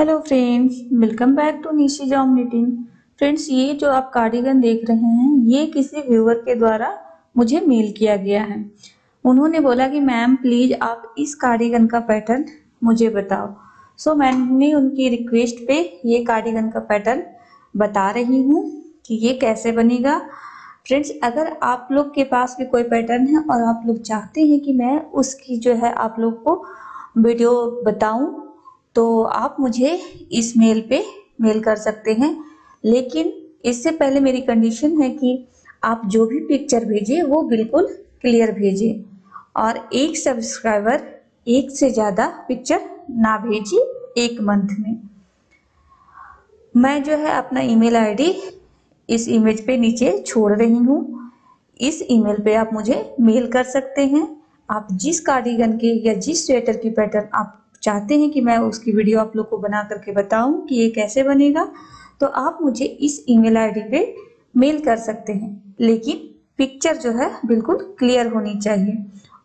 Hello friends, welcome back to Nishi job knitting. Friends, ये जो आप कार्डिगन देख रहे हैं ये किसी व्यूअर के द्वारा मुझे मेल किया गया है। उन्होंने बोला कि मैम प्लीज आप इस कार्डिगन का पैटर्न मुझे बताओ। सो मैंने उनकी रिक्वेस्ट पे ये कार्डिगन का पैटर्न बता रही हूँ कि ये कैसे बनेगा। फ्रेंड्स, अगर आप लोग के पास भी कोई पैटर्न है और आप लोग चाहते हैं कि मैं उसकी जो है आप लोग को वीडियो बताऊं, तो आप मुझे इस मेल पे मेल कर सकते हैं। लेकिन इससे पहले मेरी कंडीशन है कि आप जो भी पिक्चर भेजें वो बिल्कुल क्लियर भेजें और एक सब्सक्राइबर एक से ज़्यादा पिक्चर ना भेजिए एक मंथ में। मैं जो है अपना ईमेल आईडी इस इमेज पे नीचे छोड़ रही हूँ। इस ईमेल पे आप मुझे मेल कर सकते हैं। आप जिस कार्डिगन के या जिस स्वेटर की पैटर्न आप चाहते हैं कि मैं उसकी वीडियो आप लोग को बना करके बताऊं कि ये कैसे बनेगा, तो आप मुझे इस ईमेल आईडी पे मेल कर सकते हैं। लेकिन पिक्चर जो है बिल्कुल क्लियर होनी चाहिए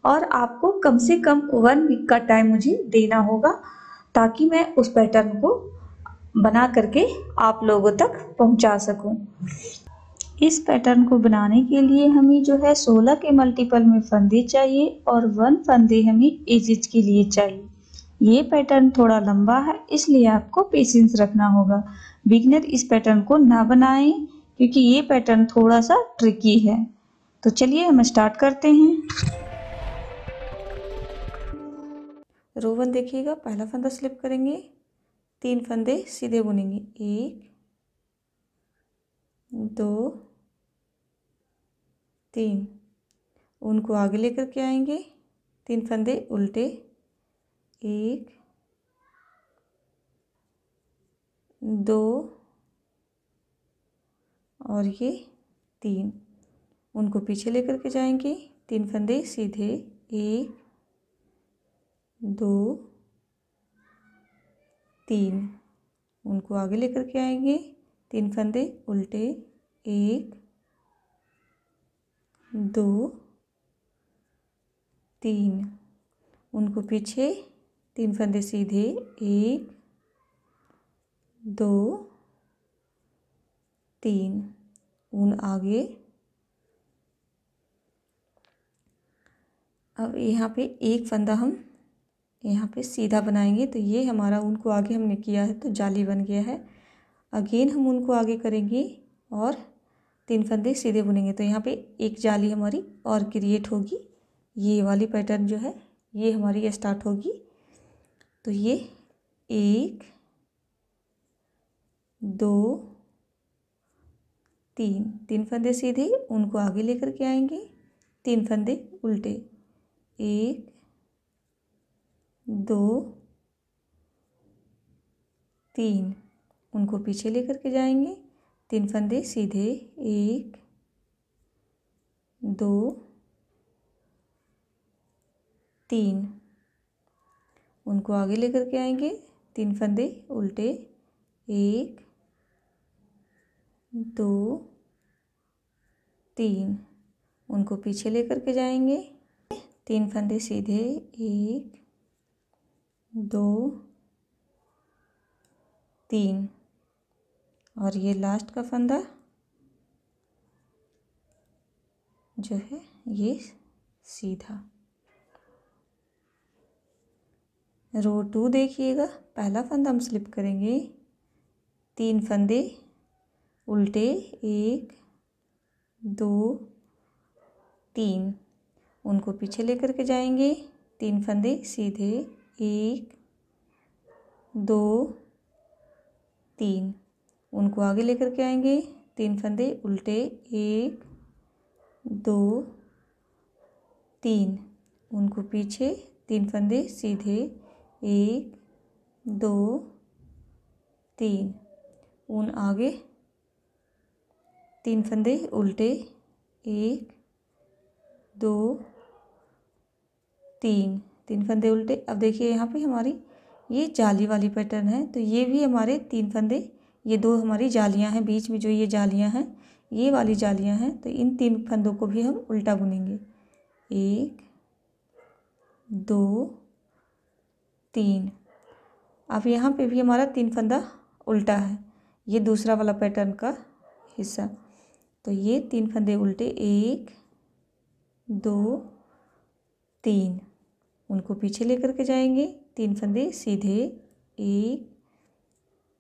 और आपको कम से कम 1 वीक का टाइम मुझे देना होगा ताकि मैं उस पैटर्न को बना करके आप लोगों तक पहुंचा सकूं। इस पैटर्न को बनाने के लिए हमें जो है 16 के मल्टीपल में फंदे चाहिए और 1 फंदे हमें एजिज के लिए चाहिए। ये पैटर्न थोड़ा लंबा है इसलिए आपको पेशेंस रखना होगा। बिगिनर इस पैटर्न को ना बनाएं क्योंकि ये पैटर्न थोड़ा सा ट्रिकी है। तो चलिए हम स्टार्ट करते हैं। रो 1 देखिएगा, पहला फंदा स्लिप करेंगे, 3 फंदे सीधे बुनेंगे, 1 2 3। उनको आगे लेकर के आएंगे, 3 फंदे उल्टे, 1 2 और ये 3। उनको पीछे लेकर के जाएंगे, 3 फंदे सीधे, 1 2 3। उनको आगे लेकर के आएंगे, 3 फंदे उल्टे, 1 2 3। उनको पीछे, 3 फंदे सीधे, 1 2 3। ऊन आगे। अब यहाँ पे एक फंदा हम यहाँ पे सीधा बनाएंगे, तो ये हमारा ऊन को आगे हमने किया है तो जाली बन गया है। अगेन हम उनको आगे करेंगे और 3 फंदे सीधे बुनेंगे, तो यहाँ पे एक जाली हमारी और क्रिएट होगी। ये वाली पैटर्न जो है ये हमारी स्टार्ट होगी। तो ये 1 2 3 फंदे सीधे, उनको आगे लेकर के आएंगे, 3 फंदे उल्टे, 1 2 3। उनको पीछे लेकर के जाएंगे, 3 फंदे सीधे, 1 2 3। उनको आगे लेकर के आएंगे, 3 फंदे उल्टे, 1 2 3। उनको पीछे लेकर के जाएंगे, 3 फंदे सीधे, 1 2 3। और ये लास्ट का फंदा जो है ये सीधा। रो 2 देखिएगा, पहला फंदा हम स्लिप करेंगे, 3 फंदे उल्टे, 1 2 3। उनको पीछे लेकर के जाएंगे, 3 फंदे सीधे, 1 2 3। उनको आगे लेकर के आएंगे, 3 फंदे उल्टे, 1 2 3। उनको पीछे, 3 फंदे सीधे, 1 2 3। ऊन आगे, 3 फंदे उल्टे, 1 2 3 फंदे उल्टे। अब देखिए यहाँ पे हमारी ये जाली वाली पैटर्न है, तो ये भी हमारे 3 फंदे, ये 2 हमारी जालियाँ हैं, बीच में जो ये जालियाँ हैं ये वाली जालियाँ हैं, तो इन 3 फंदों को भी हम उल्टा बुनेंगे, 1 2 3। अब यहाँ पे भी हमारा 3 फंदा उल्टा है, ये दूसरा वाला पैटर्न का हिस्सा। तो ये 3 फंदे उल्टे, 1 2 3, उनको पीछे लेकर के जाएंगे, 3 फंदे सीधे, 1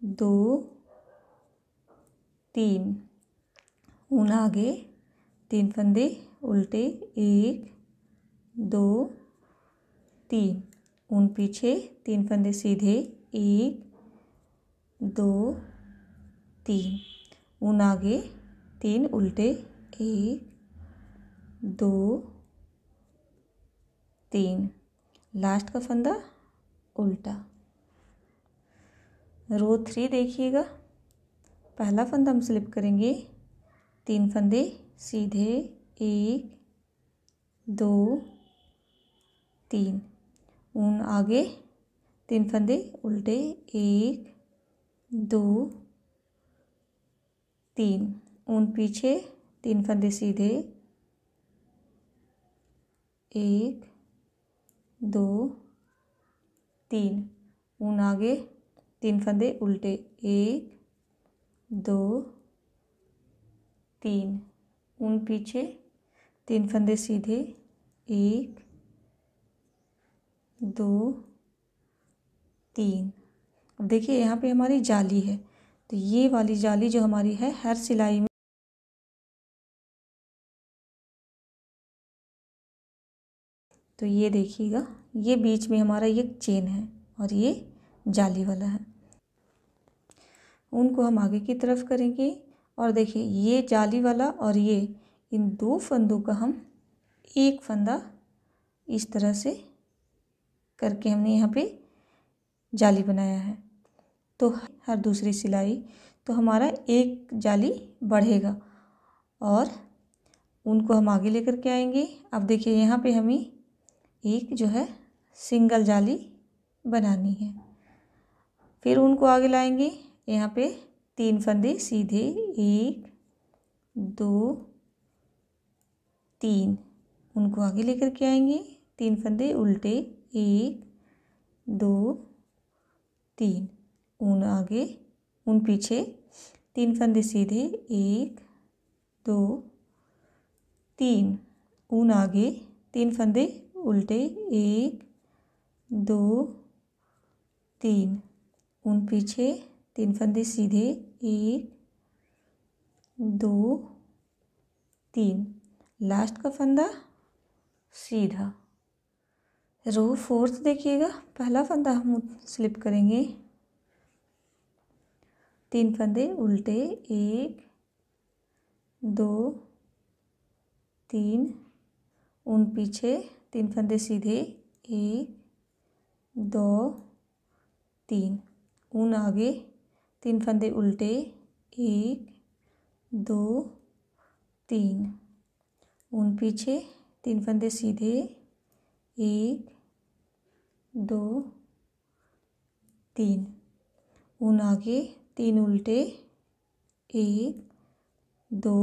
2 3, ऊन आगे, 3 फंदे उल्टे, 1 2 3, ऊन पीछे, 3 फंदे सीधे, 1 2 3, ऊन आगे, 3 उल्टे, 1 2 3, लास्ट का फंदा उल्टा। रो 3 देखिएगा, पहला फंदा हम स्लिप करेंगे, 3 फंदे सीधे, 1 2 3, ऊन आगे, 3 फंदे उल्टे, 1 2 3, ऊन पीछे, 3 फंदे सीधे, 1 2 3, ऊन आगे, 3 फंदे उल्टे, 1 2 3, ऊन पीछे, 3 फंदे सीधे, 1 2 3। अब देखिए यहाँ पे हमारी जाली है, तो ये वाली जाली जो हमारी है हर सिलाई में, तो ये देखिएगा, ये बीच में हमारा ये चेन है और ये जाली वाला है। उनको हम आगे की तरफ करेंगे और देखिए ये जाली वाला और ये, इन 2 फंदों का हम एक फंदा इस तरह से करके हमने यहाँ पे जाली बनाया है। तो हर दूसरी सिलाई तो हमारा एक जाली बढ़ेगा और उनको हम आगे लेकर के आएंगे। अब देखिए यहाँ पे हमें एक जो है सिंगल जाली बनानी है, फिर उनको आगे लाएंगे, यहाँ पे 3 फंदे सीधे, 1 2 3, उनको आगे लेकर के आएंगे, 3 फंदे उल्टे, 1 2 3, ऊन आगे, ऊन पीछे, 3 फंदे सीधे, 1 2 3, ऊन आगे, 3 फंदे उल्टे, 1 2 3, ऊन पीछे, 3 फंदे सीधे, 1 2 3, लास्ट का फंदा सीधा। रो 4 देखिएगा, पहला फंदा हम स्लिप करेंगे, 3 फंदे उल्टे, 1 2 3, ऊन पीछे, 3 फंदे सीधे, 1 2 3, ऊन आगे, 3 फंदे उल्टे, 1 2 3, ऊन पीछे, 3 फंदे सीधे, 1 2 3, ऊन आगे, 3 उल्टे, 1 2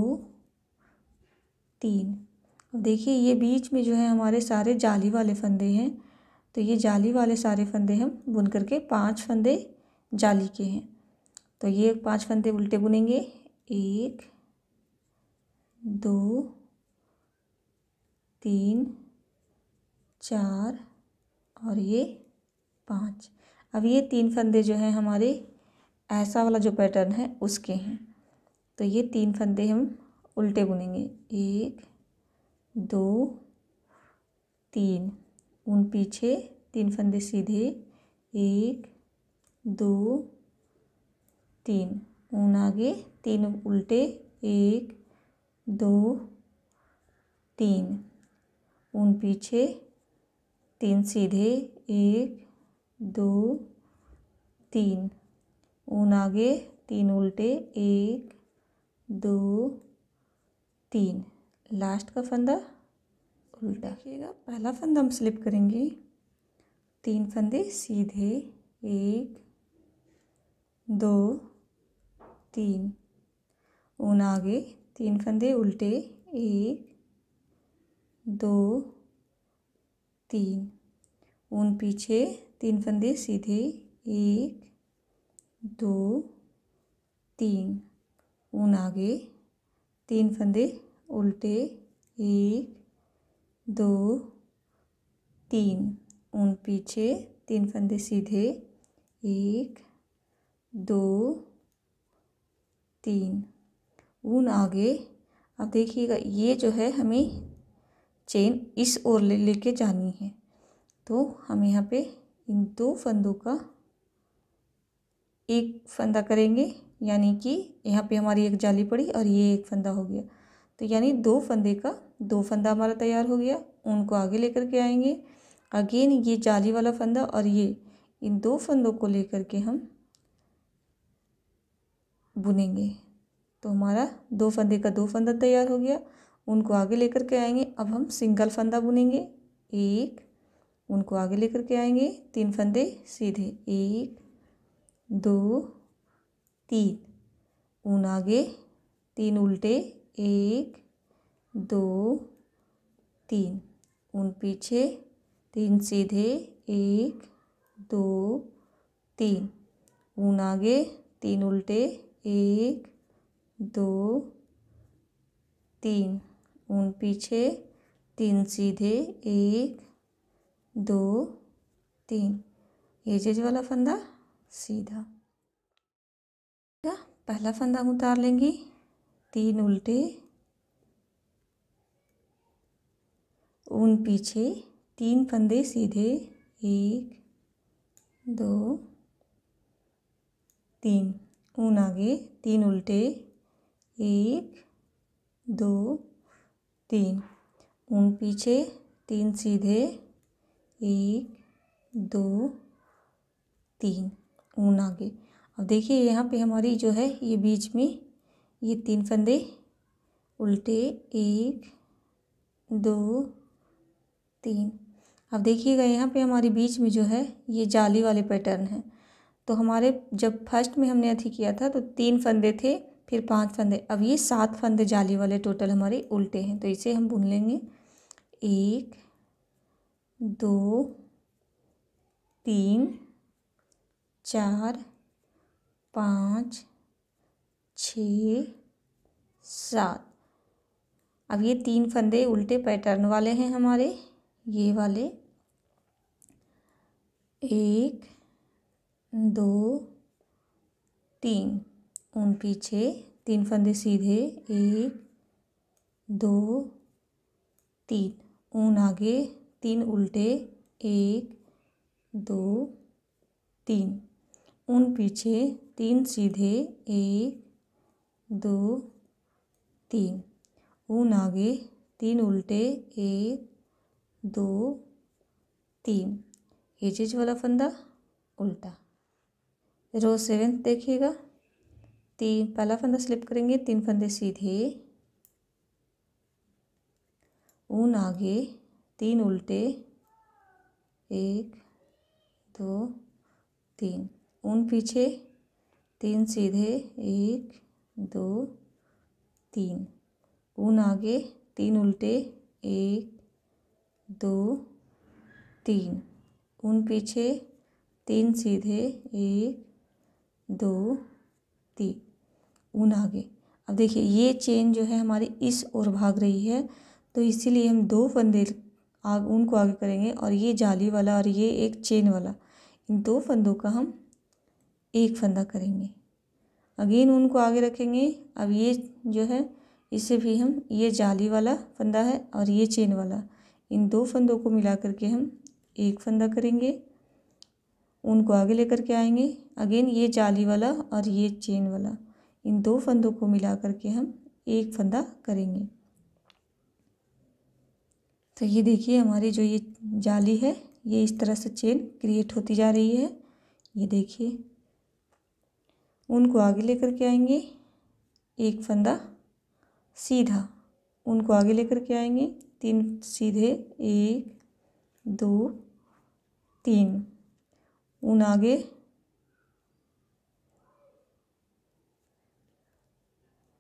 3। अब देखिए ये बीच में जो है हमारे सारे जाली वाले फंदे हैं, तो ये जाली वाले सारे फंदे हम बुन करके 5 फंदे जाली के हैं, तो ये 5 फंदे उल्टे बुनेंगे, 1 2 3 4 और ये 5। अब ये 3 फंदे जो हैं हमारे ऐसा वाला जो पैटर्न है उसके हैं, तो ये 3 फंदे हम उल्टे बुनेंगे, 1 2 3, ऊन पीछे, 3 फंदे सीधे, 1 2 3, ऊन आगे, 3 उल्टे, 1 2 3, ऊन पीछे, 3 सीधे, 1 2 3, ऊन आगे, 3 उल्टे, 1 2 3, लास्ट का फंदा उल्टा। देखिएगा पहला फंदा हम स्लिप करेंगे, 3 फंदे सीधे, 1 2 3, ऊन आगे, 3 फंदे उल्टे, 1 2 3, ऊन पीछे, 3 फंदे सीधे, 1 2 3, ऊन आगे, 3 फंदे उल्टे, 1 2 3, ऊन पीछे, 3 फंदे सीधे, 1 2 3, ऊन आगे। अब देखिएगा ये जो है हमें चेन इस ओर लेके जानी है, तो हम यहाँ पे इन 2 फंदों का एक फंदा करेंगे, यानी कि यहाँ पे हमारी एक जाली पड़ी और ये एक फंदा हो गया, तो यानी 2 फंदे का 2 फंदा हमारा तैयार हो गया। ऊन को आगे लेकर के आएंगे, अगेन ये जाली वाला फंदा और ये इन 2 फंदों को लेकर के हम बुनेंगे, तो हमारा 2 फंदे का 2 फंदा तैयार हो गया। उनको आगे लेकर के आएंगे, अब हम सिंगल फंदा बुनेंगे, 1, उनको आगे लेकर के आएंगे, 3 फंदे सीधे, 1 2 3, ऊन आगे, 3 उल्टे, 1 2 3, ऊन पीछे, 3 सीधे, 1 2 3, ऊन आगे, 3 उल्टे, 1 2 3, ऊन पीछे, 3 सीधे, 1 2 3, एजेज वाला फंदा सीधा। पहला फंदा हम उतार लेंगे, 3 उल्टे, ऊन पीछे, 3 फंदे सीधे, 1 2 3, ऊन आगे, 3 उल्टे, 1 2 3, ऊन पीछे, 3 सीधे, 1 2 3, ऊन आगे। अब देखिए यहाँ पे हमारी जो है ये बीच में ये 3 फंदे उल्टे, 1 2 3। अब देखिएगा यहाँ पे हमारी बीच में जो है ये जाली वाले पैटर्न है, तो हमारे जब फर्स्ट में हमने अथी किया था तो 3 फंदे थे, फिर 5 फंदे, अब ये 7 फंदे जाली वाले टोटल हमारे उल्टे हैं, तो इसे हम बुन लेंगे, 1 2 3 4 5 6 7। अब ये 3 फंदे उल्टे पैटर्न वाले हैं हमारे, ये वाले, 1 2 3, ऊन पीछे, 3 फंदे सीधे, 1 2 3, ऊन आगे, 3 उल्टे, 1 2 3, ऊन पीछे, 3 सीधे, 1 2 3, ऊन आगे, 3 उल्टे, 1 2 3, एजेज वाला फंदा उल्टा। रो 7 देखिएगा, 3 पहला फंदा स्लिप करेंगे, 3 फंदे सीधे, ऊन आगे, 3 उल्टे, 1 2 3, ऊन पीछे, 3 सीधे, 1 2 3, ऊन आगे, 3 उल्टे, 1 2 3, ऊन पीछे, 3 सीधे, 1 2 3, ऊन आगे। अब देखिए ये चेन जो है हमारी इस ओर भाग रही है, तो इसीलिए हम 2 फंदे ऊन को आगे करेंगे, और ये जाली वाला और ये एक चेन वाला, इन 2 फंदों का हम एक फंदा करेंगे, अगेन ऊन को आगे रखेंगे। अब ये जो है इसे भी हम, ये जाली वाला फंदा है और ये चेन वाला, इन 2 फंदों को मिला करके हम एक फंदा करेंगे, ऊन को आगे लेकर के आएंगे, अगेन ये जाली वाला और ये चेन वाला, इन 2 फंदों को मिला करके हम एक फंदा करेंगे। तो ये देखिए हमारी जो ये जाली है ये इस तरह से चेन क्रिएट होती जा रही है, ये देखिए। ऊन को आगे लेकर के आएंगे, एक फंदा सीधा, ऊन को आगे लेकर के आएंगे, 3 सीधे, 1 2 3, ऊन आगे,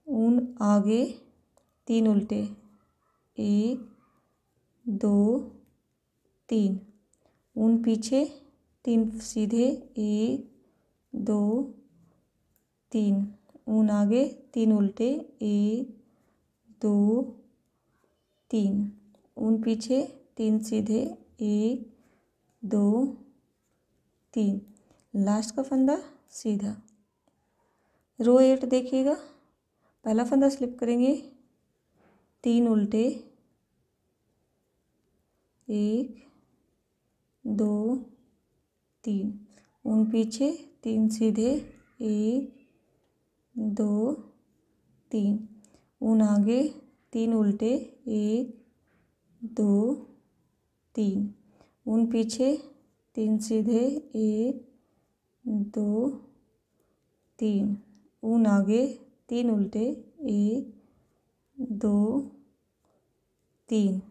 ऊन आगे, 3 उल्टे, 1 2 3, ऊन पीछे, तीन सीधे, 1 2 3, ऊन आगे, 3 उल्टे, 1 2 3, ऊन पीछे, 3 सीधे, 1 2 3, लास्ट का फंदा सीधा। रो 8 देखिएगा, पहला फंदा स्लिप करेंगे, 3 उल्टे, 1 2 3, ऊन पीछे, 3 सीधे, 1 2 3, ऊन आगे, 3 उल्टे, 1 2 3, ऊन पीछे, 3 सीधे, 1 2 3, ऊन आगे, 3 उल्टे, 1 2 3,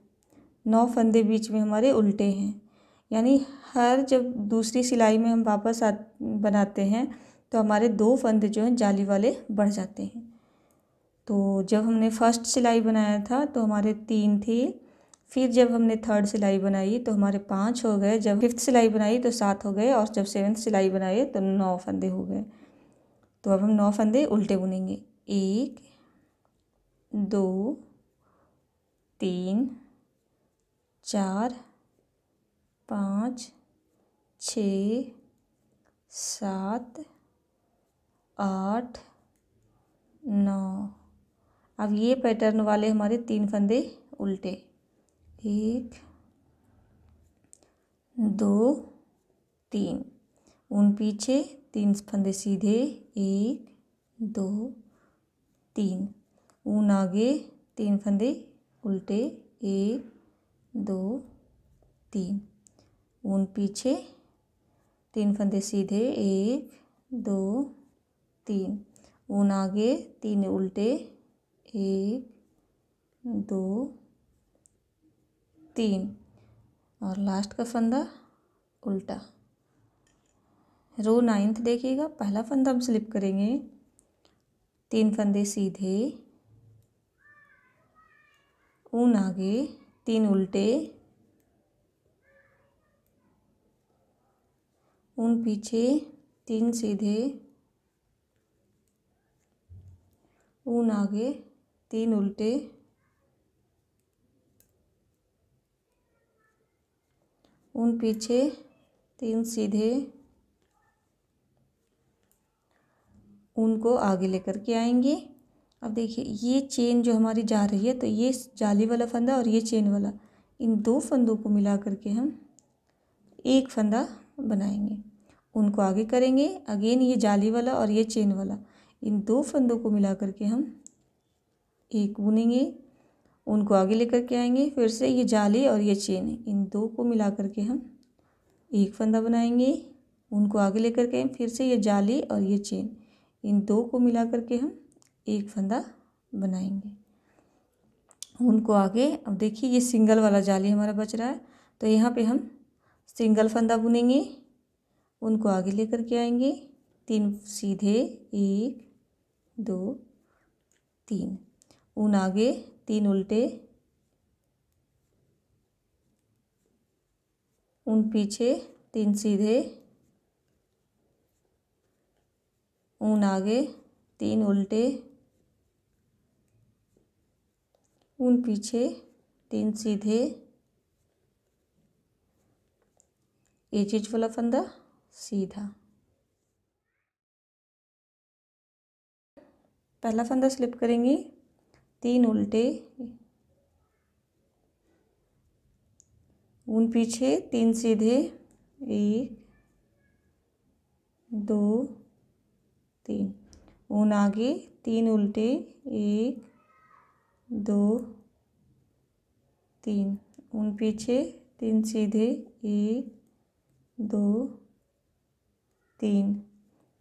9 फंदे बीच में हमारे उल्टे हैं। यानी हर जब दूसरी सिलाई में हम वापस बनाते हैं तो हमारे 2 फंदे जो हैं जाली वाले बढ़ जाते हैं। तो जब हमने फर्स्ट सिलाई बनाया था तो हमारे 3 थे, फिर जब हमने थर्ड सिलाई बनाई तो हमारे 5 हो गए, जब फिफ्थ सिलाई बनाई तो 7 हो गए, और जब सेवन्थ सिलाई बनाई तो 9 फंदे हो गए। तो अब हम 9 फंदे उल्टे बुनेंगे, 1 2 3 4 5 6 7 8 9। अब ये पैटर्न वाले हमारे 3 फंदे उल्टे, 1 2 3, ऊन पीछे, 3 फंदे सीधे, 1 2 3, ऊन आगे, 3 फंदे उल्टे, 1 2 3, ऊन पीछे, 3 फंदे सीधे, 1 2 3, ऊन आगे, 3 उल्टे, 1 2 3, और लास्ट का फंदा उल्टा। रो 9 देखिएगा, पहला फंदा हम स्लिप करेंगे, 3 फंदे सीधे, ऊन आगे, 3 उल्टे, ऊन पीछे, 3 सीधे, ऊन आगे, 3 उल्टे, ऊन पीछे, 3 सीधे, ऊन को आगे लेकर के आएंगे। अब देखिए ये चेन जो हमारी जा रही है, तो ये जाली वाला फंदा और ये चेन वाला, इन 2 फंदों को मिला करके हम एक फंदा बनाएंगे। उनको आगे करेंगे, अगेन ये जाली वाला और ये चेन वाला, इन 2 फंदों को मिला करके हम एक बुनेंगे। उनको आगे लेकर के आएंगे, फिर से ये जाली और ये चेन, इन 2 को मिला करके हम एक फंदा बनाएंगे। उनको आगे लेकर के फिर से ये जाली और ये चेन, इन 2 को मिला करके हम एक फंदा बनाएंगे। उनको आगे, अब देखिए ये सिंगल वाला जाली हमारा बच रहा है, तो यहाँ पे हम सिंगल फंदा बुनेंगे। उनको आगे लेकर के आएंगे, 3 सीधे, 1 2 3, ऊन आगे, 3 उल्टे, ऊन पीछे, 3 सीधे, ऊन आगे, 3 उल्टे, ऊन पीछे, 3 सीधे, एच वाला फंदा सीधा। पहला फंदा स्लिप करेंगे, 3 उल्टे, ऊन पीछे, 3 सीधे, 1 2 3, ऊन आगे, 3 उल्टे, 1 2 3, ऊन पीछे, 3 सीधे, 1 2 3,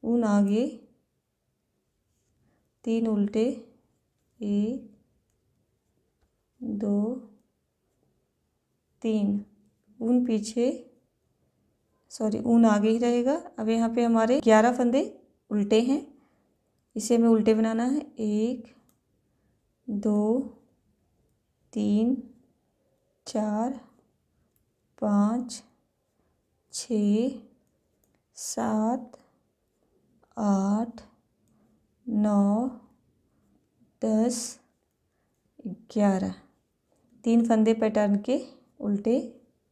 ऊन आगे, 3 उल्टे, 1 2 3, ऊन पीछे, सॉरी ऊन आगे ही रहेगा। अब यहाँ पे हमारे 11 फंदे उल्टे हैं, इसे हमें उल्टे बनाना है, 1 2 3 4 5 6 7 8 9 10 11। 3 फंदे पैटर्न के उल्टे,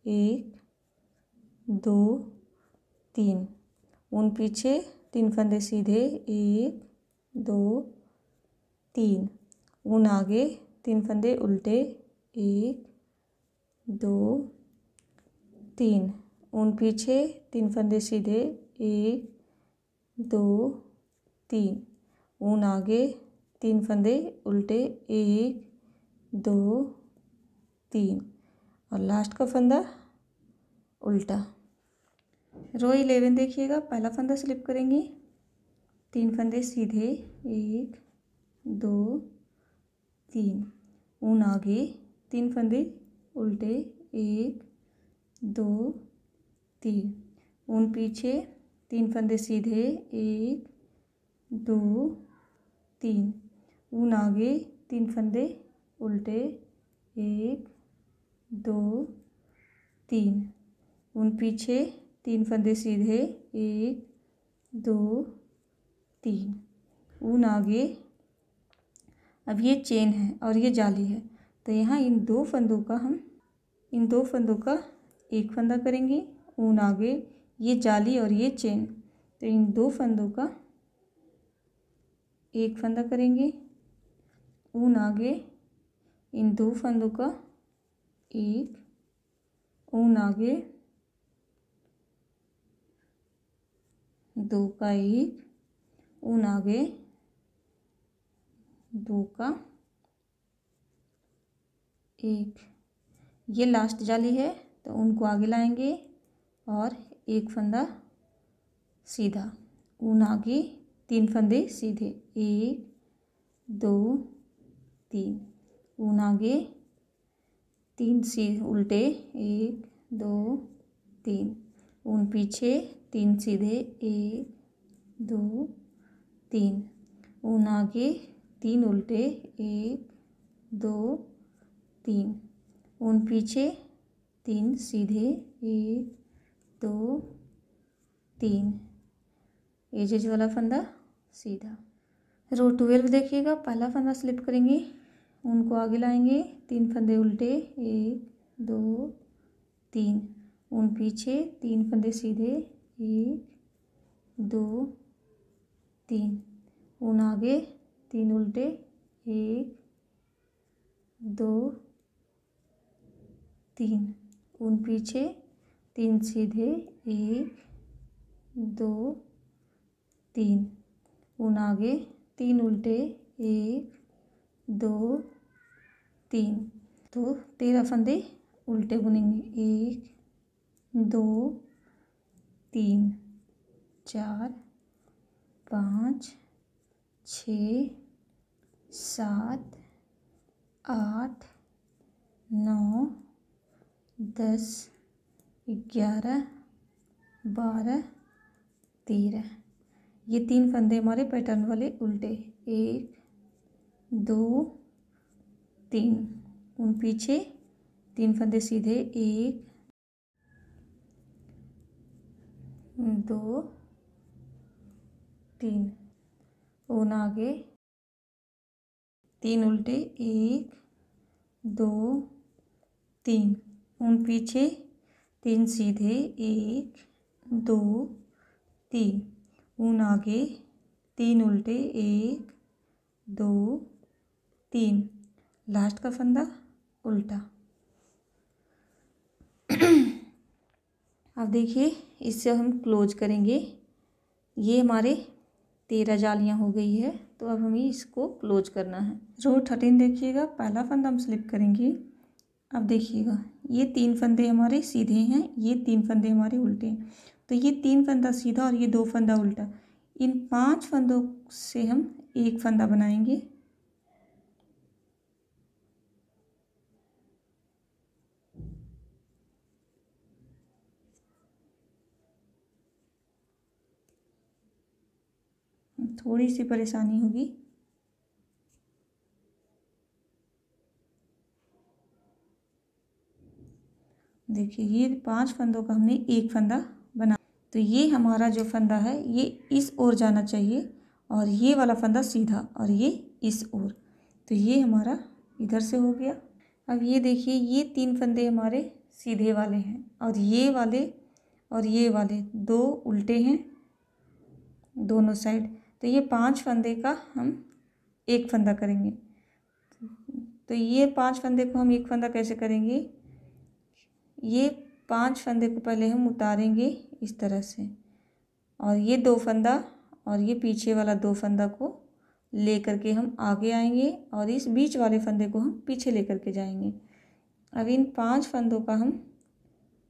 1 2 3। ऊन पीछे, 3 फंदे सीधे, 1 2 3। ऊन आगे, 3 फंदे उल्टे, 1 2 3। ऊन पीछे, 3 फंदे सीधे, 1 2 3। ऊन आगे, 3 फंदे उल्टे, 1 2 3 और लास्ट का फंदा उल्टा। रो 11 देखिएगा, पहला फंदा स्लिप करेंगे, 3 फंदे सीधे, 1 2 3। ऊन आगे, 3 फंदे उल्टे, 1 2 3। ऊन पीछे, 3 फंदे सीधे, 1 2 3। ऊन आगे, 3 फंदे उल्टे, 1 2 3। ऊन पीछे, 3 फंदे सीधे, 1 2 3। ऊन आगे। अब ये चेन है और ये जाली है, तो यहाँ इन दो फंदों का एक फंदा करेंगे। ऊन आगे, ये जाली और ये चेन, तो इन दो फंदों का एक फंदा करेंगे। ऊन आगे, इन दो फंदों का एक, ऊन आगे, 2 का एक, ऊन आगे, 2 का एक। ये लास्ट जाली है, तो ऊन को आगे लाएंगे और एक फंदा सीधा। ऊन आगे, 3 फंदे सीधे, 1 2 3। ऊन आगे, 3 उल्टे, 1 2 3। ऊन पीछे, 3 सीधे, 1 2 3। ऊन आगे, 3 उल्टे, 1 2 3। ऊन पीछे, 3 सीधे, 1 2 3। एजेज वाला फंदा सीधा। रो 12 देखिएगा, पहला फंदा स्लिप करेंगे, ऊन को आगे लाएंगे, 3 फंदे उल्टे, 1 2 3। ऊन पीछे, 3 फंदे सीधे, 1 2 3। ऊन आगे, 3 उल्टे, 1 2 3। ऊन पीछे, 3 सीधे, 1 2 3। ऊन आगे, 3 उल्टे, 1 2 3। तो 13 फंदे उल्टे बुनेंगे, 1 2 3 4 5 6 7 8 9 10 11 12 13। ये 3 फंदे हमारे पैटर्न वाले उल्टे, 1 2 3। ऊन पीछे, 3 फंदे सीधे, 1 2 3। ऊन आगे, 3 उल्टे, 1 2 3। ऊन पीछे, 3 सीधे, 1 2 3। ऊन आगे, 3 उल्टे, 1 2 3। लास्ट का फंदा उल्टा। अब देखिए, इससे हम क्लोज करेंगे। ये हमारे 13 जालियाँ हो गई है, तो अब हमें इसको क्लोज करना है। रो 13 देखिएगा, पहला फंदा हम स्लिप करेंगे। अब देखिएगा, ये 3 फंदे हमारे सीधे हैं, ये 3 फंदे हमारे उल्टे हैं, तो ये 3 फंदा सीधा और ये 2 फंदा उल्टा। इन 5 फंदों से हम एक फंदा बनाएंगे। थोड़ी सी परेशानी होगी। देखिए, ये 5 फंदों का हमने एक फंदा बना। तो ये हमारा जो फंदा है ये इस ओर जाना चाहिए और ये वाला फंदा सीधा और ये इस ओर। तो ये हमारा इधर से हो गया। अब ये देखिए ये 3 फंदे हमारे सीधे वाले हैं और ये वाले 2 उल्टे हैं दोनों साइड। तो ये 5 फंदे का हम एक फंदा करेंगे। तो ये 5 फंदे को हम एक फंदा कैसे करेंगे, ये 5 फंदे को पहले हम उतारेंगे इस तरह से और ये 2 फंदा और ये पीछे वाला 2 फंदा को लेकर के हम आगे आएंगे और इस बीच वाले फंदे को हम पीछे लेकर के जाएंगे। अब इन 5 फंदों का हम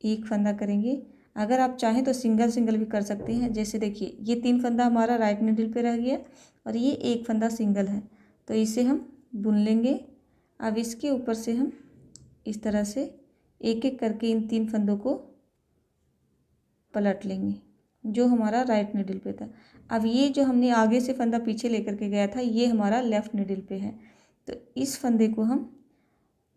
एक फंदा करेंगे। अगर आप चाहें तो सिंगल सिंगल भी कर सकते हैं। जैसे देखिए ये 3 फंदा हमारा राइट नीडल पे रह गया और ये एक फंदा सिंगल है, तो इसे हम बुन लेंगे। अब इसके ऊपर से हम इस तरह से एक एक करके इन 3 फंदों को पलट लेंगे जो हमारा राइट नीडल पे था। अब ये जो हमने आगे से फंदा पीछे लेकर के गया था ये हमारा लेफ़्ट नीडल पे है, तो इस फंदे को हम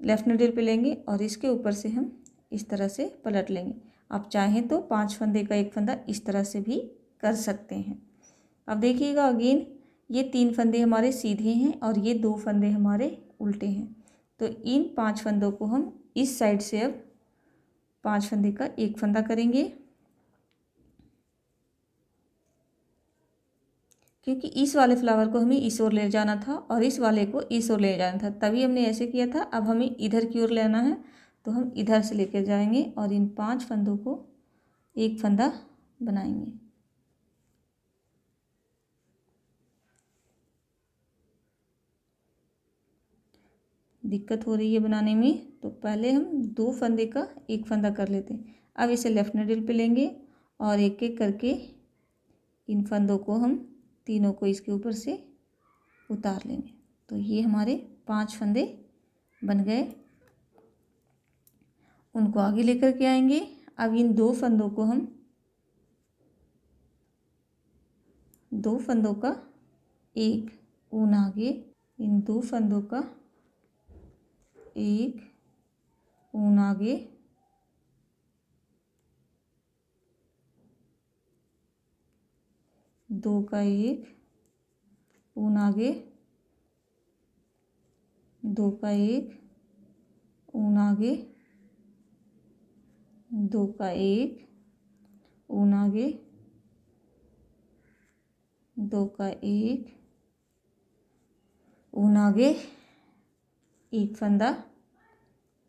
लेफ़्ट नीडल पे लेंगे और इसके ऊपर से हम इस तरह से पलट लेंगे। आप चाहें तो 5 फंदे का एक फंदा इस तरह से भी कर सकते हैं। अब देखिएगा अगेन ये 3 फंदे हमारे सीधे हैं और ये 2 फंदे हमारे उल्टे हैं। तो इन 5 फंदों को हम इस साइड से अब 5 फंदे का एक फंदा करेंगे, क्योंकि इस वाले फ्लावर को हमें इस ओर ले जाना था और इस वाले को इस ओर ले जाना था, तभी हमने ऐसे किया था। अब हमें इधर की ओर लेना है तो हम इधर से लेकर जाएंगे और इन 5 फंदों को एक फंदा बनाएंगे। दिक्कत हो रही है बनाने में, तो पहले हम 2 फंदे का एक फंदा कर लेते हैं। अब इसे लेफ़्ट नीडल पे लेंगे और एक एक करके इन फंदों को हम तीनों को इसके ऊपर से उतार लेंगे। तो ये हमारे 5 फंदे बन गए, उनको आगे लेकर के आएंगे। अब इन 2 फंदों को हम 2 फंदों का एक ऊन आगे, इन 2 फंदों का एक ऊन आगे, दो का एक ऊन आगे, 2 का एक ऊन आगे, 2 का एक ऊन आगे, 2 का एक ऊन आगे, एक फंदा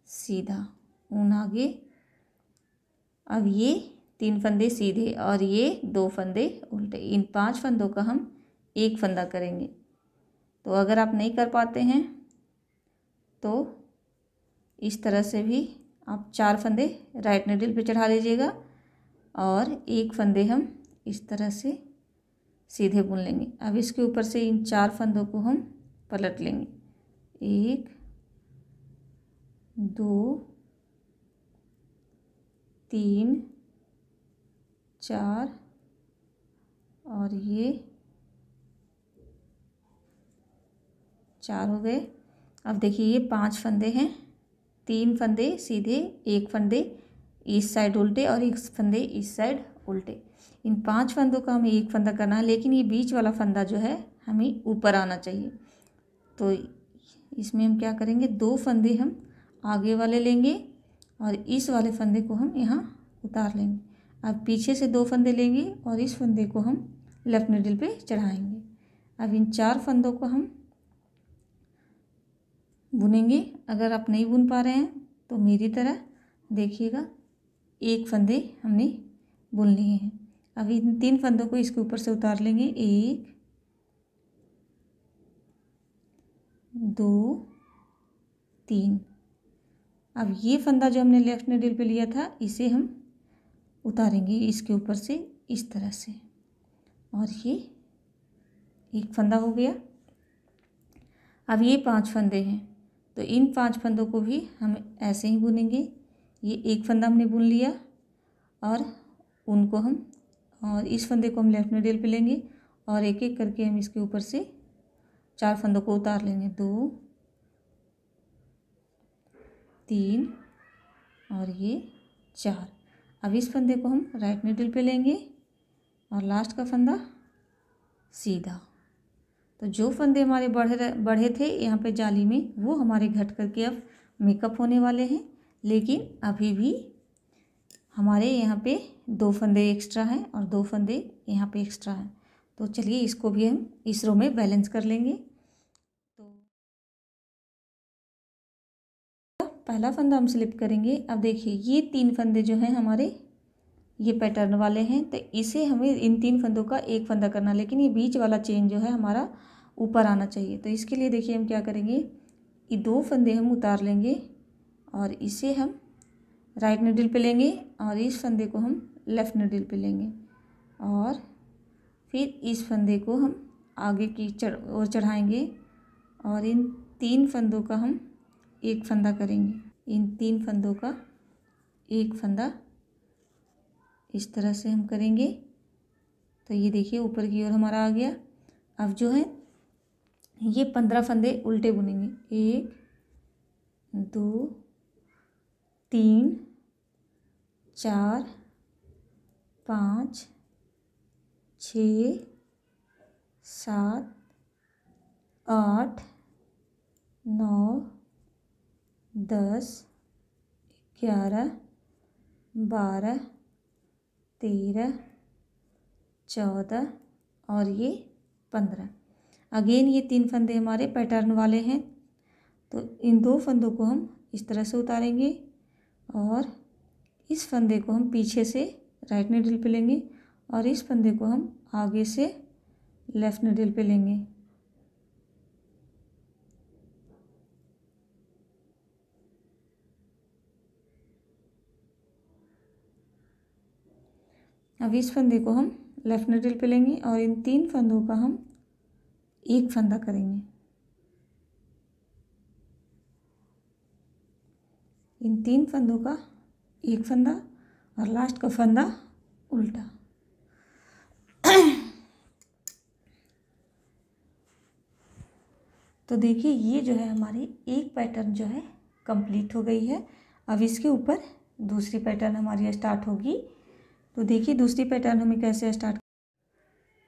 सीधा ऊन आगे। अब ये 3 फंदे सीधे और ये 2 फंदे उल्टे, इन 5 फंदों का हम एक फंदा करेंगे। तो अगर आप नहीं कर पाते हैं तो इस तरह से भी आप 4 फंदे राइट नीडल पे चढ़ा लीजिएगा और एक फंदे हम इस तरह से सीधे बुन लेंगे। अब इसके ऊपर से इन 4 फंदों को हम पलट लेंगे, 1 2 3 4 और ये 4 हो गए। अब देखिए ये 5 फंदे हैं, 3 फंदे सीधे, एक फंदे इस साइड उल्टे और एक फंदे इस साइड उल्टे। इन 5 फंदों का हमें एक फंदा करना है, लेकिन ये बीच वाला फंदा जो है हमें ऊपर आना चाहिए। तो इसमें हम क्या करेंगे, 2 फंदे हम आगे वाले लेंगे और इस वाले फंदे को हम यहाँ उतार लेंगे। अब पीछे से 2 फंदे लेंगे और इस फंदे को हम लेफ़्ट नीडल पे चढ़ाएंगे। अब इन 4 फंदों को हम बुनेंगे। अगर आप नहीं बुन पा रहे हैं तो मेरी तरह देखिएगा, एक फंदे हमने बुन लिए हैं। अब इन 3 फंदों को इसके ऊपर से उतार लेंगे, 1 2 3। अब ये फंदा जो हमने लेफ़्ट नीडल पे लिया था इसे हम उतारेंगे इसके ऊपर से इस तरह से, और ये एक फंदा हो गया। अब ये 5 फंदे हैं तो इन 5 फंदों को भी हम ऐसे ही बुनेंगे। ये एक फंदा हमने बुन लिया और उनको हम और इस फंदे को हम लेफ़्ट नीडल पे लेंगे और एक एक करके हम इसके ऊपर से 4 फंदों को उतार लेंगे, 2 3 और ये 4। अब इस फंदे को हम राइट नीडल पे लेंगे और लास्ट का फंदा सीधा। तो जो फंदे हमारे बढ़े थे यहाँ पे जाली में, वो हमारे घट करके अब मेकअप होने वाले हैं, लेकिन अभी भी हमारे यहाँ पे 2 फंदे एक्स्ट्रा हैं और 2 फंदे यहाँ पे एक्स्ट्रा हैं। तो चलिए इसको भी हम इस रो में बैलेंस कर लेंगे। तो पहला फंदा हम स्लिप करेंगे। अब देखिए ये 3 फंदे जो हैं हमारे ये पैटर्न वाले हैं, तो इसे हमें इन 3 फंदों का एक फंदा करना, लेकिन ये बीच वाला चेन जो है हमारा ऊपर आना चाहिए। तो इसके लिए देखिए हम क्या करेंगे, ये 2 फंदे हम उतार लेंगे और इसे हम राइट नीडल पे लेंगे और इस फंदे को हम लेफ़्ट नीडल पे लेंगे और फिर इस फंदे को हम आगे की ओर चढ़ाएंगे और इन 3 फंदों का हम एक फंदा करेंगे। इन 3 फंदों का एक फंदा इस तरह से हम करेंगे। तो ये देखिए ऊपर की ओर हमारा आ गया। अब जो है ये 15 फंदे उल्टे बुनेंगे, 1 2 3 4 5 6 7 8 9 10 11 12 13 14 और ये 15। अगेन ये 3 फंदे हमारे पैटर्न वाले हैं, तो इन 2 फंदों को हम इस तरह से उतारेंगे और इस फंदे को हम पीछे से राइट नीडल पे लेंगे और इस फंदे को हम आगे से लेफ़्ट नीडल पे लेंगे। अब इस फंदे को हम लेफ़्ट नीडल पे लेंगे और इन 3 फंदों का हम एक फंदा करेंगे। इन 3 फंदों का एक फंदा और लास्ट का फंदा उल्टा। तो देखिए ये जो है हमारी एक पैटर्न जो है कंप्लीट हो गई है। अब इसके ऊपर दूसरी पैटर्न हमारी स्टार्ट होगी। तो देखिए दूसरी पैटर्न हमें कैसे स्टार्ट।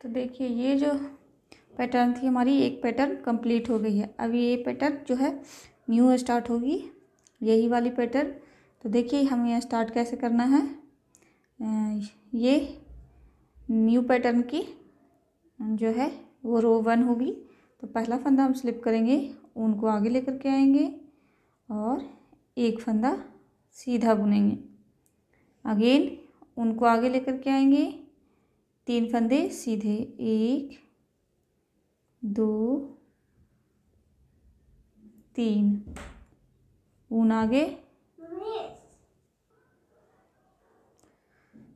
तो देखिए ये जो पैटर्न थी हमारी, एक पैटर्न कंप्लीट हो गई है। अब ये पैटर्न जो है न्यू स्टार्ट होगी, यही वाली पैटर्न। तो देखिए हमें यहाँ स्टार्ट कैसे करना है। ये न्यू पैटर्न की जो है वो रो 1 होगी। तो पहला फंदा हम स्लिप करेंगे, ऊन को आगे लेकर के आएंगे और एक फंदा सीधा बुनेंगे। अगेन ऊन को आगे लेकर के आएंगे, 3 फंदे सीधे, 1 2 3, ऊन आगे,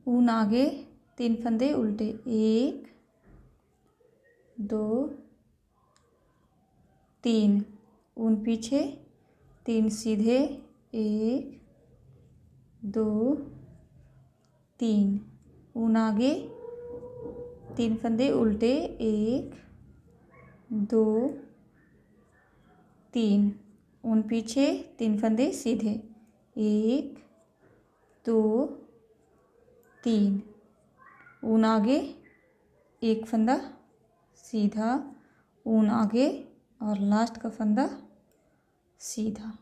ऊन आगे, 3 फंदे उल्टे, 1 2 3, ऊन पीछे, 3 सीधे, 1 2 3, ऊन आगे, 3 फंदे उल्टे, 1 2 3, ऊन पीछे, 3 फंदे सीधे, 1 2 3, ऊन आगे, एक फंदा सीधा, ऊन आगे और लास्ट का फंदा सीधा।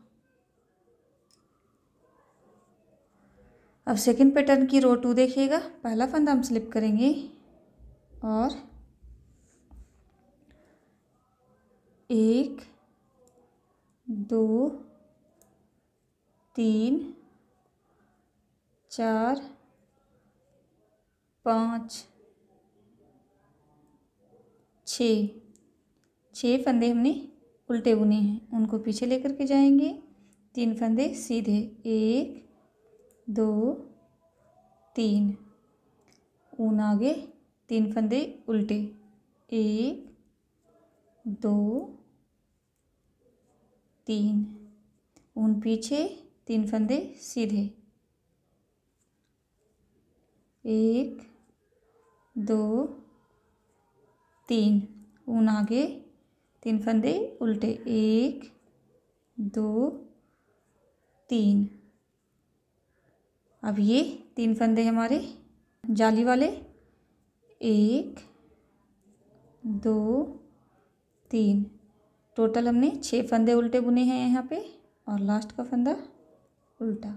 अब सेकंड पैटर्न की रो 2 देखिएगा। पहला फंदा हम स्लिप करेंगे और 1 2 3 4 5 6 फंदे हमने उल्टे बुने हैं, उनको पीछे लेकर के जाएंगे, 3 फंदे सीधे, 1 2 3, ऊन आगे, 3 फंदे उल्टे, 1 2 3, ऊन पीछे, 3 फंदे सीधे, 1 2 3, ऊन आगे, 3 फंदे उल्टे, 1 2 3। अब ये 3 फंदे हमारे जाली वाले, 1 2 3, टोटल हमने 6 फंदे उल्टे बुने हैं यहाँ पे और लास्ट का फंदा उल्टा।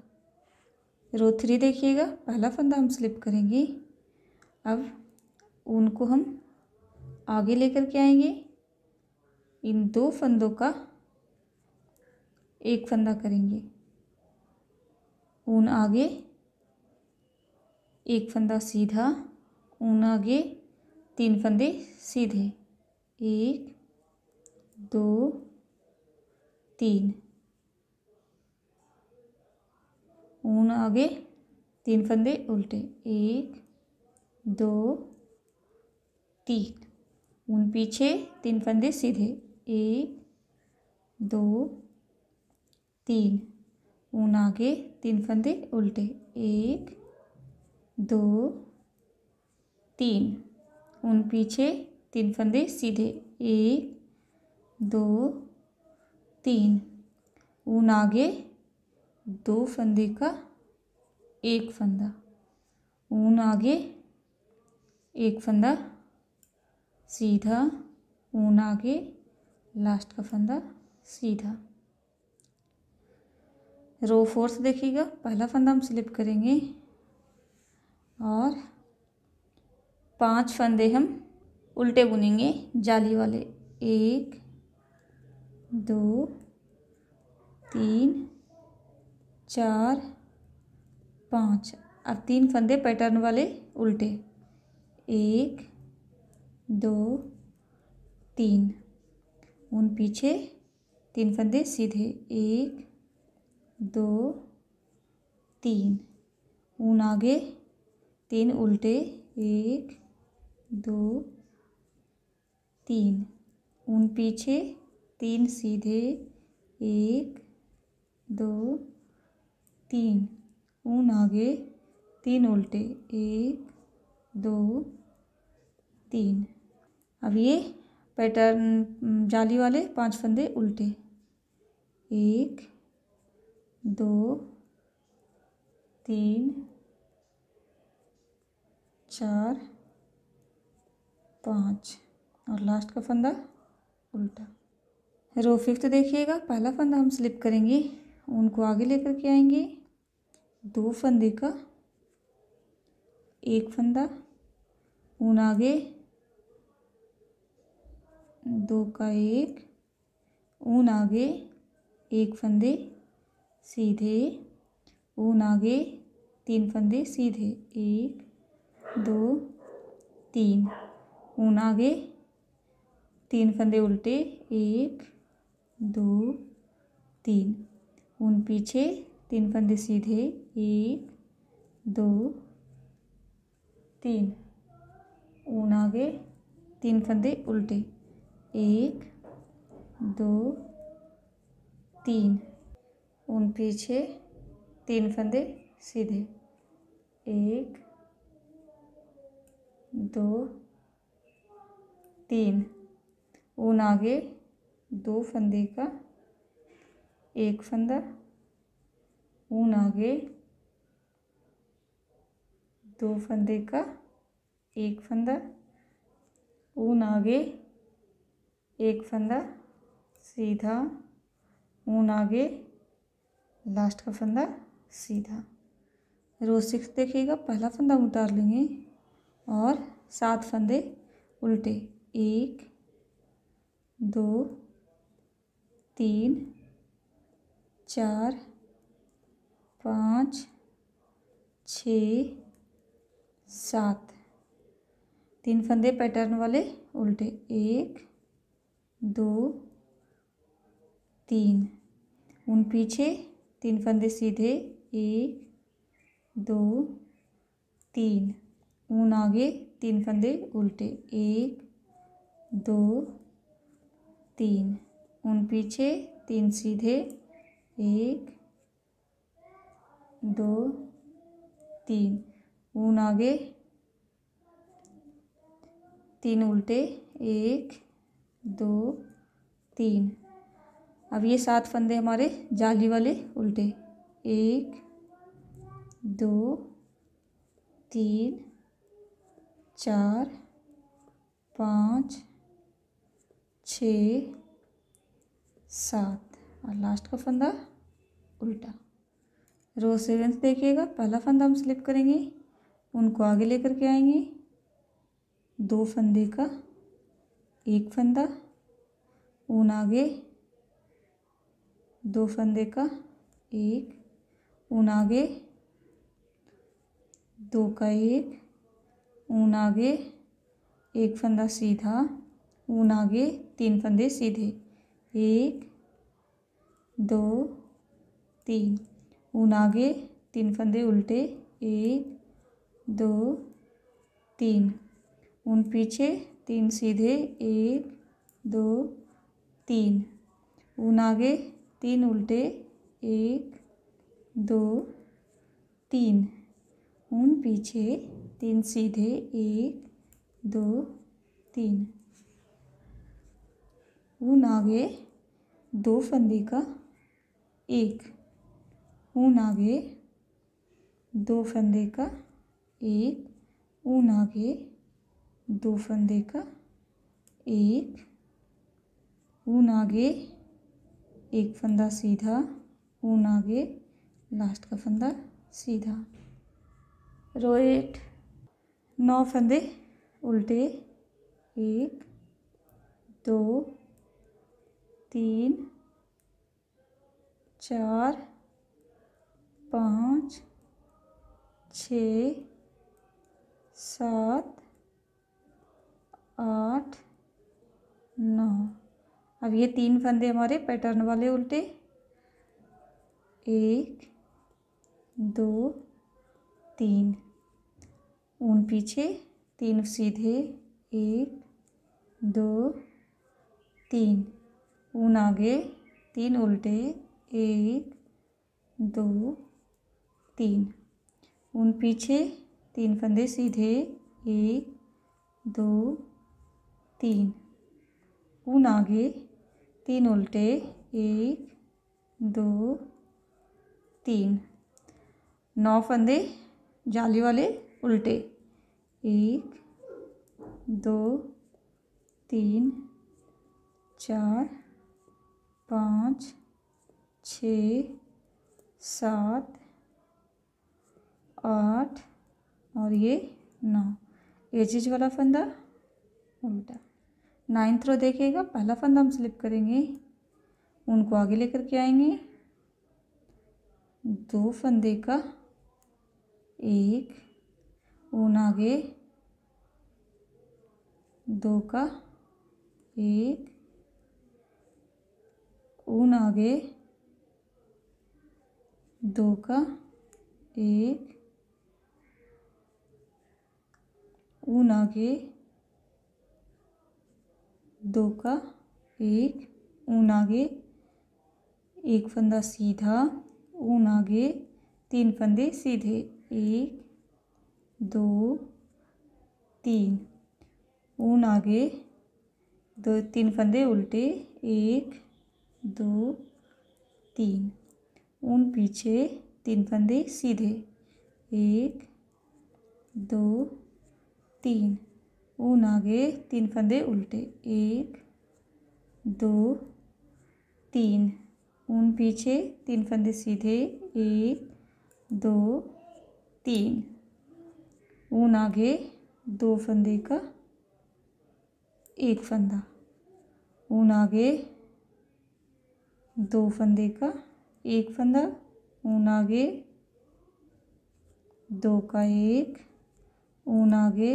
रो 3 देखिएगा, पहला फंदा हम स्लिप करेंगे। अब ऊन को हम आगे लेकर के आएंगे, इन 2 फंदों का एक फंदा करेंगे, ऊन आगे, एक फंदा सीधा, ऊन आगे, 3 फंदे सीधे, 1 2 3, ऊन आगे, 3 फंदे उल्टे, 1 2 3, ऊन पीछे, 3 फंदे सीधे, 1 2 3, ऊन आगे, 3 फंदे उल्टे, 1 2 3, ऊन पीछे, 3 फंदे सीधे, 1 2 3, ऊन आगे, 2 फंदे का एक फंदा, ऊन आगे, एक फंदा सीधा, ऊन आगे, लास्ट का फंदा सीधा। रो 4 देखिएगा, पहला फंदा हम स्लिप करेंगे और 5 फंदे हम उल्टे बुनेंगे जाली वाले, 1 2 3 4 5। अब 3 फंदे पैटर्न वाले उल्टे, 1 2 3, ऊन पीछे, 3 फंदे सीधे, 1 2 3, ऊन आगे, 3 उल्टे, 1 2 3, ऊन पीछे, 3 सीधे, 1 2 3, ऊन आगे, 3 उल्टे, 1 2 3। अब ये पैटर्न जाली वाले 5 फंदे उल्टे, 1 2 3 4 5 और लास्ट का फंदा उल्टा। रो 5 देखिएगा, पहला फंदा हम स्लिप करेंगे, ऊन को आगे लेकर के आएंगे, 2 फंदे का एक फंदा, ऊन आगे, 2 का एक, ऊन आगे, 1 फंदे सीधे, ऊन आगे, 3 फंदे सीधे, 1 2 3, ऊन आगे, 3 फंदे उल्टे, 1 2 3, ऊन पीछे, 3 फंदे सीधे, 1 2 3, ऊन आगे, 3 फंदे उल्टे, 1 2 3, ऊन पीछे, 3 फंदे सीधे, 1 2 3, ऊन आगे, 2 फंदे का एक फंदा, ऊन आगे, 2 फंदे का एक फंदा, ऊन आगे, 1 फंदा सीधा, ऊन आगे, लास्ट का फंदा सीधा। रो 6 देखिएगा, पहला फंदा उतार लेंगे और 7 फंदे उल्टे, 1 2 3 4 5 6 7, 3 फंदे पैटर्न वाले उल्टे, 1 2 3, ऊन पीछे, 3 फंदे सीधे, 1 2 3, ऊन आगे, 3 फंदे उल्टे, 1 2 3, ऊन पीछे, 3 सीधे, 1 2 3, ऊन आगे, 3 उल्टे, 1 2 3। अब ये 7 फंदे हमारे जाली वाले उल्टे, 1 2 3 4 5 6 7 और लास्ट का फंदा उल्टा। रो सीक्वेंस देखिएगा, पहला फंदा हम स्लिप करेंगे, उनको आगे लेकर के आएंगे, 2 फंदे का 1 फंदा, ऊन आगे, 2 फंदे का 1, ऊन आगे, 2 का 1, ऊन आगे, 1 फंदा सीधा, ऊन आगे, 3 फंदे सीधे, 1 2 3, ऊन आगे, 3 फंदे उल्टे, 1 2 3, ऊन पीछे, 3 सीधे, 1 2 3, ऊन आगे, 3 उल्टे, 1 2 3, ऊन पीछे, 3 सीधे, 1 2 3, ऊन आगे, 2 फंदे का 1, ऊन आगे, 2 फंदे का 1, ऊन आगे, 2 फंदे का 1, ऊन आगे, 1 फंदा सीधा, ऊन आगे, लास्ट का फंदा सीधा। रो 8, 9 फंदे उल्टे, 1 2 3 4 5 6 7 8 9। अब ये 3 फंदे हमारे पैटर्न वाले उल्टे, 1 2 3, ऊन पीछे, 3 सीधे, 1 2 3, ऊन आगे, 3 उल्टे, 1 2 3, ऊन पीछे, 3 फंदे सीधे, 1 2 3, ऊन आगे, 3 उल्टे, 1 2 3, 9 फंदे जाली वाले उल्टे, 1 2 3 4 5 6 7 8 और ये 9, एजिज वाला फंदा उल्टा। 9th रो देखिएगा, पहला फंदा हम स्लिप करेंगे, उनको आगे लेकर के आएंगे, 2 फंदे का 1, ऊन आगे, 2 का 1, ऊन आगे, 2 का 1, ऊन आगे, 2 का 1, ऊन आगे, 1 फंदा सीधा, ऊन आगे, 3 फंदे सीधे, 1 2 3, ऊन आगे, 2 3 फंदे उल्टे, 1 2 3, ऊन पीछे, 3 फंदे सीधे, 1 2 3, ऊन आगे, 3 फंदे उल्टे, 1 2 3, ऊन पीछे, 3 फंदे सीधे, 1 2 3, ऊन आगे, 2 फंदे का 1 फंदा, ऊन आगे, 2 फंदे का 1 फंदा, ऊन आगे, 2 का 1, ऊन आगे,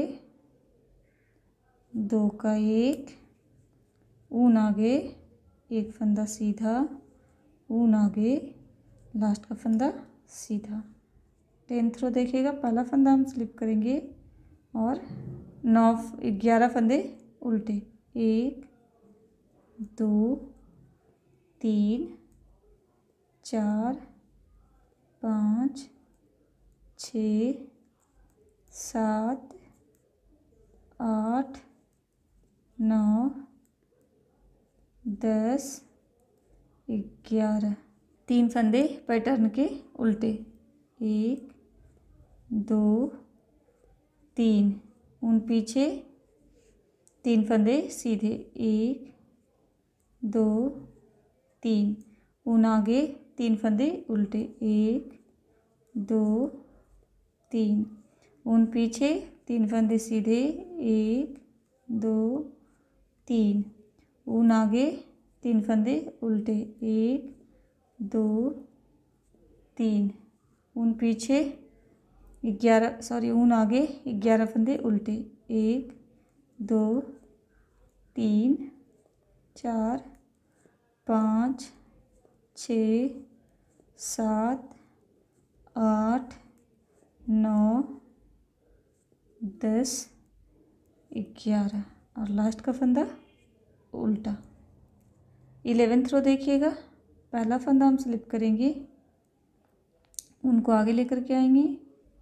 2 का 1, ऊन आगे, 1 फंदा सीधा, ऊन आगे, लास्ट का फंदा सीधा। 10th रो देखिएगा, पहला फंदा हम स्लिप करेंगे और 11 फंदे उल्टे, 1 2 3 4 5 6 7 8 9 10 11, 3 फंदे पैटर्न के उल्टे, 1 2 3, ऊन पीछे 3 फंदे सीधे, 1 2 3, ऊन आगे 3 फंदे उल्टे, 1 2 3, ऊन पीछे 3 फंदे सीधे, 1 2 3, ऊन आगे 3 फंदे उल्टे, 1 2 3, ऊन पीछे 11 ऊन आगे 11 फंदे उल्टे, 1 2 3 4 5 6 7 8 9 10 11 और लास्ट का फंदा उल्टा। 11th रो देखिएगा, पहला फंदा हम स्लिप करेंगे, उनको आगे लेकर के आएंगे,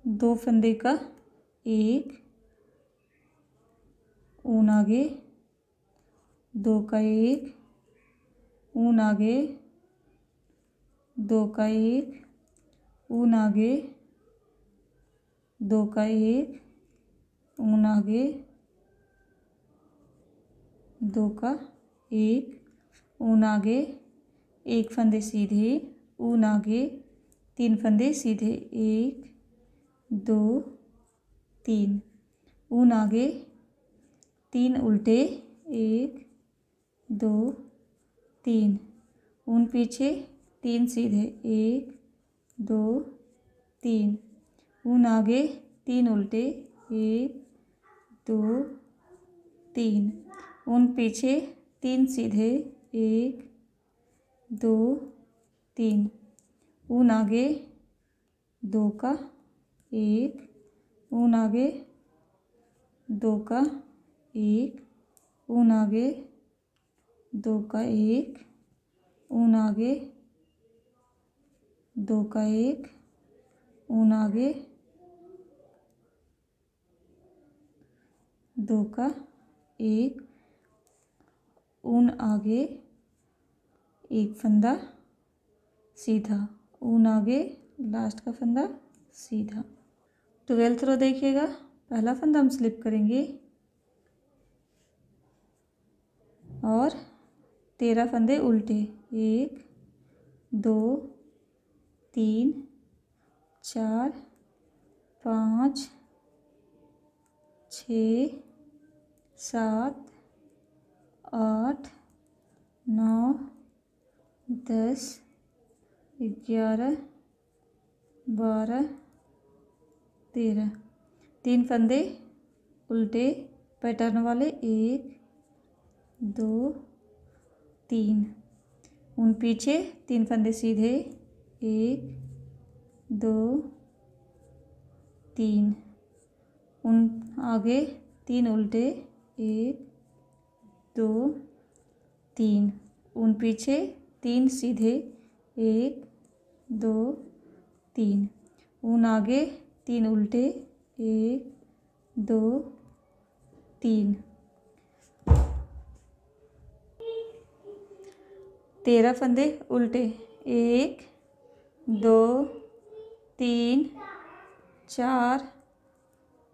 2 फंदे का 1, ऊन आगे 2 का 1, ऊन आगे 2 का 1, ऊन आगे 2 का 1, ऊन आगे 2 का 1, ऊन आगे 1 फंदे सीधे, ऊन आगे 3 फंदे सीधे, 1 2 3, ऊन आगे 3 उल्टे, 1 2 3, ऊन पीछे 3 सीधे, 1 2 3, ऊन आगे 3 उल्टे, 1 2 3, ऊन पीछे 3 सीधे, 1 2 3, ऊन आगे 2 का 1, ऊन आगे 2 का 1, ऊन आगे 2 का 1, ऊन आगे 2 का 1, ऊन आगे 2 का 1, ऊन आगे 1 फंदा सीधा, ऊन आगे लास्ट का फंदा सीधा। 12th रो देखिएगा, पहला फंदा हम स्लिप करेंगे और 13 फंदे उल्टे, 1 2 3 4 5 6 7 8 9 10 11 12 13, 3 फंदे उल्टे पैटर्न वाले, 1 2 3, ऊन पीछे 3 फंदे सीधे, 1 2 3, ऊन आगे 3 उल्टे, 1 2 3, ऊन पीछे 3 सीधे, 1 2 3, ऊन आगे 3 उल्टे, 1 2 3, 13 फंदे उल्टे, 1 2 3 4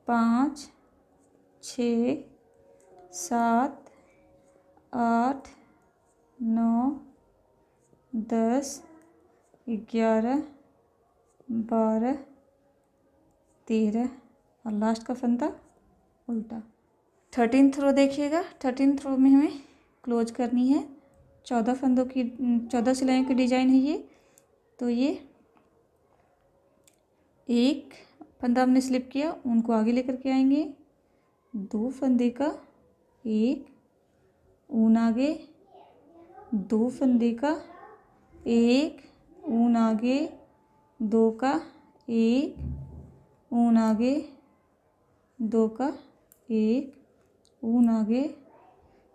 5 6 7 8 9 10 11 12 13 और लास्ट का फंदा उल्टा। 13th रो देखिएगा, 13th रो में हमें क्लोज करनी है, 14 फंदों की 14 सिलाइयों की डिजाइन है ये। तो ये एक फंदा हमने स्लिप किया, उनको आगे लेकर के आएंगे, 2 फंदे का 1, ऊन आगे 2 फंदे का 1, ऊन आगे 2 का 1, ऊन आगे 2 का 1, ऊन आगे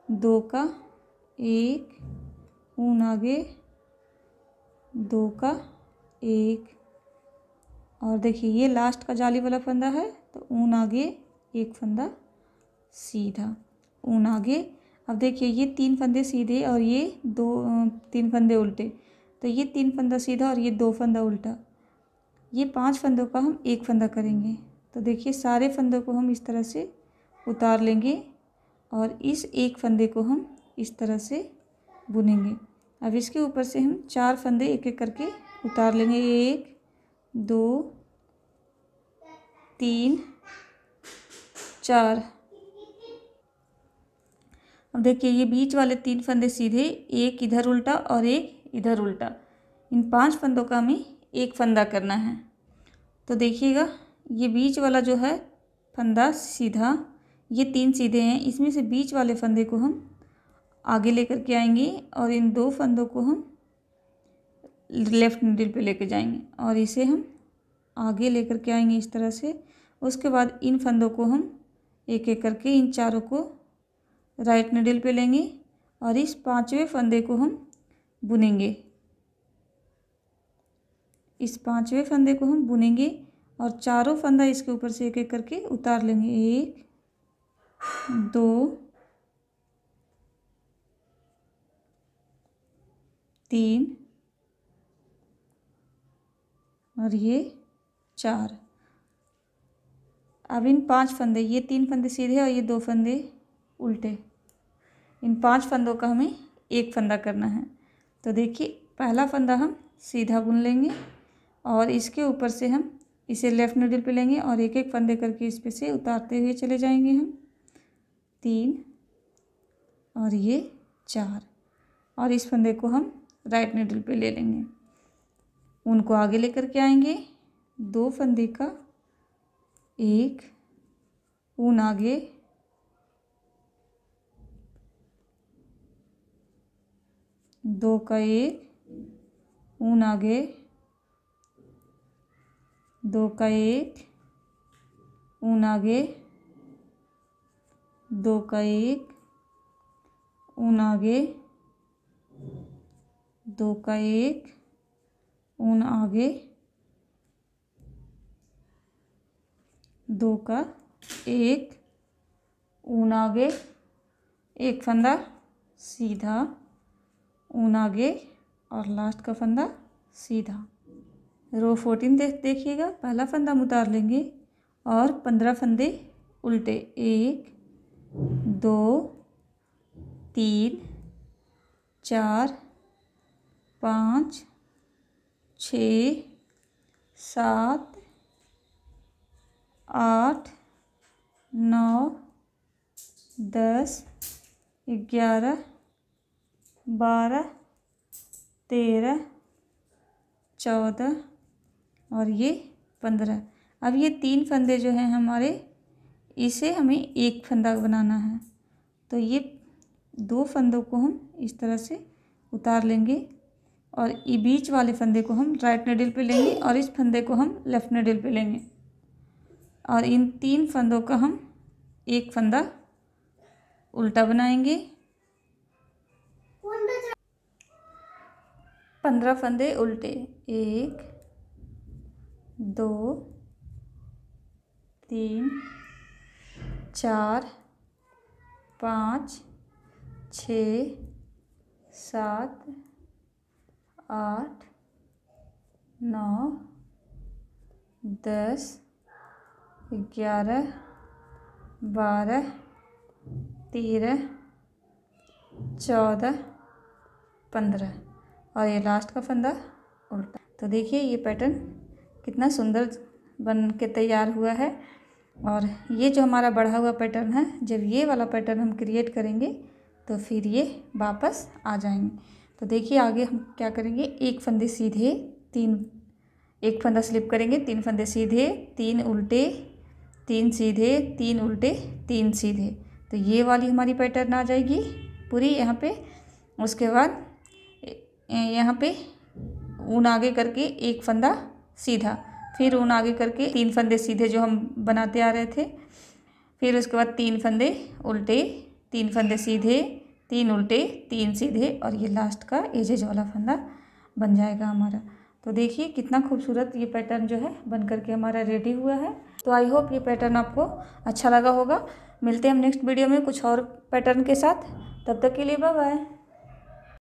2 का 1, ऊन आगे 2 का 1 और देखिए ये लास्ट का जाली वाला फंदा है, तो ऊन आगे 1 फंदा सीधा, ऊन आगे। अब देखिए ये 3 फंदे सीधे और ये 3 फंदे उल्टे, तो ये 3 फंदा सीधा और ये 2 फंदा उल्टा, ये 5 फंदों का हम 1 फंदा करेंगे। तो देखिए सारे फंदों को हम इस तरह से उतार लेंगे और इस एक फंदे को हम इस तरह से बुनेंगे। अब इसके ऊपर से हम 4 फंदे एक एक करके उतार लेंगे। 1 2 3 4। अब देखिए ये बीच वाले 3 फंदे सीधे, एक इधर उल्टा और एक इधर उल्टा। इन 5 फंदों का हमें एक फंदा करना है। तो देखिएगा ये बीच वाला जो है फंदा सीधा, ये 3 सीधे हैं, इसमें से बीच वाले फंदे को हम आगे लेकर के आएंगे और इन 2 फंदों को हम लेफ़्ट नीडल पे लेके जाएंगे और इसे हम आगे लेकर के आएंगे इस तरह से। उसके बाद इन फंदों को हम एक एक करके इन चारों को राइट नीडल पे लेंगे और इस 5वें फंदे को हम बुनेंगे। इस 5वें फंदे को हम बुनेंगे और चारों फंदा इसके ऊपर से एक एक करके उतार लेंगे। 1 2 3 और ये 4। अब इन 5 फंदे, ये 3 फंदे सीधे और ये 2 फंदे उल्टे, इन 5 फंदों का हमें एक फंदा करना है। तो देखिए पहला फंदा हम सीधा बुन लेंगे और इसके ऊपर से हम इसे लेफ़्ट नीडल पे लेंगे और एक एक फंदे करके इस पे से उतारते हुए चले जाएंगे हम। 3 और ये 4 और इस फंदे को हम राइट नीडल पे ले लेंगे, उनको आगे लेकर के आएंगे। 2 फंदे का एक ऊन आगे, 2 का एक ऊन आगे, 2 का एक ऊन आगे, 2 का एक ऊन आगे, 2 का एक ऊन आगे, 2 का एक ऊन आगे, एक फंदा सीधा ऊन आगे और लास्ट का फंदा सीधा। रो 14 देखिएगा, पहला फंदा हम उतार लेंगे और 15 फंदे उल्टे। 1 2 3 4 5 6 7 8 9 10 11 12 13 14 और ये 15। अब ये 3 फंदे जो हैं हमारे, इसे हमें एक फंदा बनाना है। तो ये 2 फंदों को हम इस तरह से उतार लेंगे और ये बीच वाले फंदे को हम राइट नीडल पे लेंगे और इस फंदे को हम लेफ़्ट नीडल पे लेंगे और इन 3 फंदों का हम एक फंदा उल्टा बनाएंगे। 15 फंदे उल्टे। 1 2 3 4 5 6 7 8 9 10 11 12 13 14 15 और ये लास्ट का फंदा उल्टा। तो देखिए ये पैटर्न कितना सुंदर बन के तैयार हुआ है। और ये जो हमारा बढ़ा हुआ पैटर्न है, जब ये वाला पैटर्न हम क्रिएट करेंगे तो फिर ये वापस आ जाएंगे। तो देखिए आगे हम क्या करेंगे, एक फंदे सीधे, 3 एक फंदा स्लिप करेंगे, 3 फंदे सीधे, 3 उल्टे, 3 सीधे, 3 उल्टे, 3 सीधे। तो ये वाली हमारी पैटर्न आ जाएगी पूरी यहाँ पे। उसके बाद यहाँ पे ऊन आगे करके एक फंदा सीधा, फिर ऊन आगे करके 3 फंदे सीधे जो हम बनाते आ रहे थे, फिर उसके बाद 3 फंदे उल्टे, 3 फंदे सीधे, 3 उल्टे, 3 सीधे और ये लास्ट का एजेज वाला फंदा बन जाएगा हमारा। तो देखिए कितना खूबसूरत ये पैटर्न जो है बन करके हमारा रेडी हुआ है। तो आई होप ये पैटर्न आपको अच्छा लगा होगा। मिलते हैं हम नेक्स्ट वीडियो में कुछ और पैटर्न के साथ। तब तक के लिए बाय बाय।